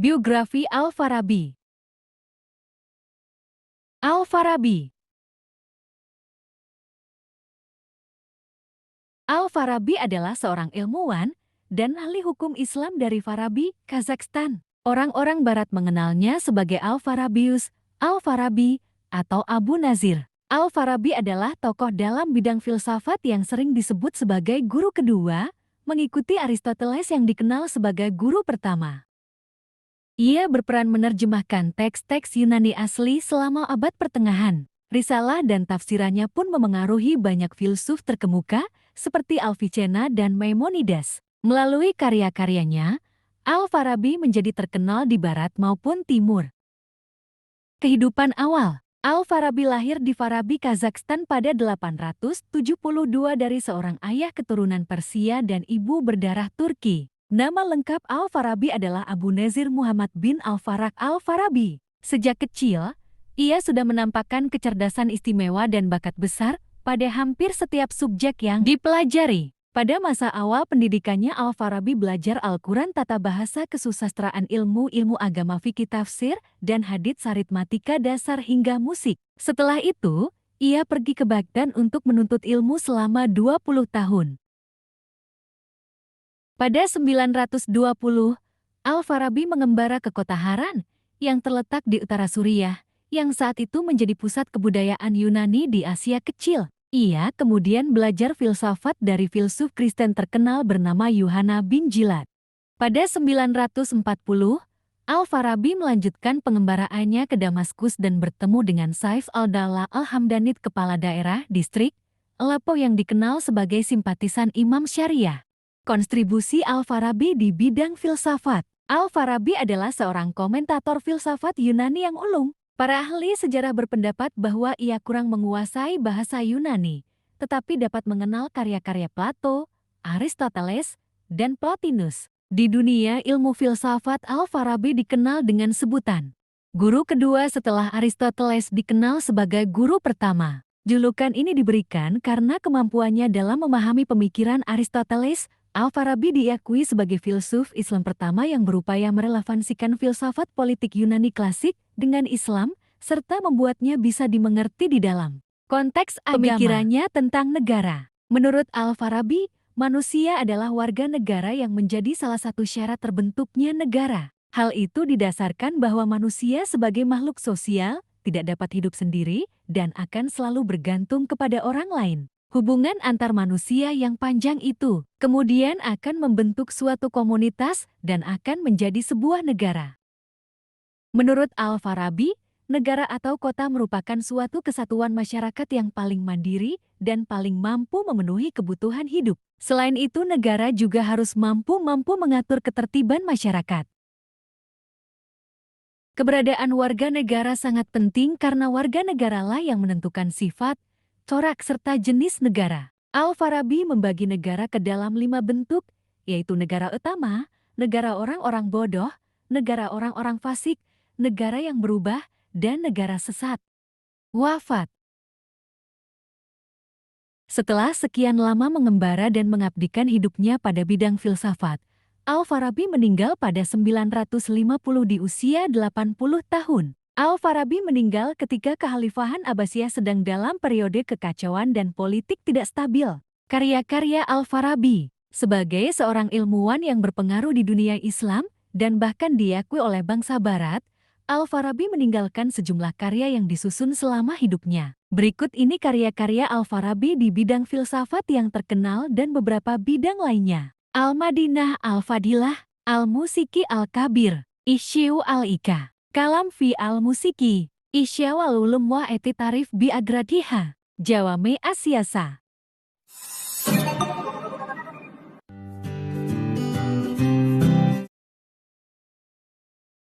Biografi Al-Farabi. Al-Farabi. Al-Farabi adalah seorang ilmuwan dan ahli hukum Islam dari Farabi, Kazakhstan. Orang-orang barat mengenalnya sebagai Al-Farabius, Al-Farabi, atau Abu Nazir. Al-Farabi adalah tokoh dalam bidang filsafat yang sering disebut sebagai guru kedua, mengikuti Aristoteles yang dikenal sebagai guru pertama. Ia berperan menerjemahkan teks-teks Yunani asli selama abad pertengahan. Risalah dan tafsirannya pun memengaruhi banyak filsuf terkemuka seperti Avicenna dan Maimonides. Melalui karya-karyanya, Al-Farabi menjadi terkenal di barat maupun timur. Kehidupan awal. Al-Farabi lahir di Farabi, Kazakhstan pada 872 dari seorang ayah keturunan Persia dan ibu berdarah Turki. Nama lengkap Al-Farabi adalah Abu Nazir Muhammad bin Al-Faraj Al-Farabi. Sejak kecil, ia sudah menampakkan kecerdasan istimewa dan bakat besar pada hampir setiap subjek yang dipelajari. Pada masa awal pendidikannya, Al-Farabi belajar Al-Quran, tata bahasa, kesusastraan, ilmu agama, fikih, tafsir, dan hadits, aritmatika dasar hingga musik. Setelah itu, ia pergi ke Baghdad untuk menuntut ilmu selama 20 tahun. Pada 920, Al-Farabi mengembara ke kota Haran yang terletak di utara Suriah, yang saat itu menjadi pusat kebudayaan Yunani di Asia Kecil. Ia kemudian belajar filsafat dari filsuf Kristen terkenal bernama Yuhanna bin Jilad. Pada 940, Al-Farabi melanjutkan pengembaraannya ke Damaskus dan bertemu dengan Saif al-Dawla al-Hamdanid, kepala daerah distrik Aleppo yang dikenal sebagai simpatisan Imam Syariah. Kontribusi Al-Farabi di bidang filsafat. Al-Farabi adalah seorang komentator filsafat Yunani yang ulung. Para ahli sejarah berpendapat bahwa ia kurang menguasai bahasa Yunani, tetapi dapat mengenal karya-karya Plato, Aristoteles, dan Plotinus. Di dunia ilmu filsafat, Al-Farabi dikenal dengan sebutan guru kedua setelah Aristoteles dikenal sebagai guru pertama. Julukan ini diberikan karena kemampuannya dalam memahami pemikiran Aristoteles. Al-Farabi diakui sebagai filsuf Islam pertama yang berupaya merelevansikan filsafat politik Yunani klasik dengan Islam, serta membuatnya bisa dimengerti di dalam konteks agama. Pemikirannya tentang negara. Menurut Al-Farabi, manusia adalah warga negara yang menjadi salah satu syarat terbentuknya negara. Hal itu didasarkan bahwa manusia sebagai makhluk sosial tidak dapat hidup sendiri dan akan selalu bergantung kepada orang lain. Hubungan antar manusia yang panjang itu kemudian akan membentuk suatu komunitas dan akan menjadi sebuah negara. Menurut Al-Farabi, negara atau kota merupakan suatu kesatuan masyarakat yang paling mandiri dan paling mampu memenuhi kebutuhan hidup. Selain itu, negara juga harus mampu mengatur ketertiban masyarakat. Keberadaan warga negara sangat penting karena warga negaralah yang menentukan sifat, corak, serta jenis negara. Al-Farabi membagi negara ke dalam 5 bentuk, yaitu negara utama, negara orang-orang bodoh, negara orang-orang fasik, negara yang berubah, dan negara sesat. Wafat. Setelah sekian lama mengembara dan mengabdikan hidupnya pada bidang filsafat, Al-Farabi meninggal pada 950 di usia 80 tahun. Al-Farabi meninggal ketika kekhalifahan Abbasiyah sedang dalam periode kekacauan dan politik tidak stabil. Karya-karya Al-Farabi sebagai seorang ilmuwan yang berpengaruh di dunia Islam dan bahkan diakui oleh bangsa Barat, Al-Farabi meninggalkan sejumlah karya yang disusun selama hidupnya. Berikut ini karya-karya Al-Farabi di bidang filsafat yang terkenal dan beberapa bidang lainnya. Al-Madinah Al-Fadilah, Al-Musiki Al-Kabir, Ihya Al-Ika. Kalam fi al-Musiki, Ihya wal Ulum wa eti tarif bi agradiha, Jawame Asyasa.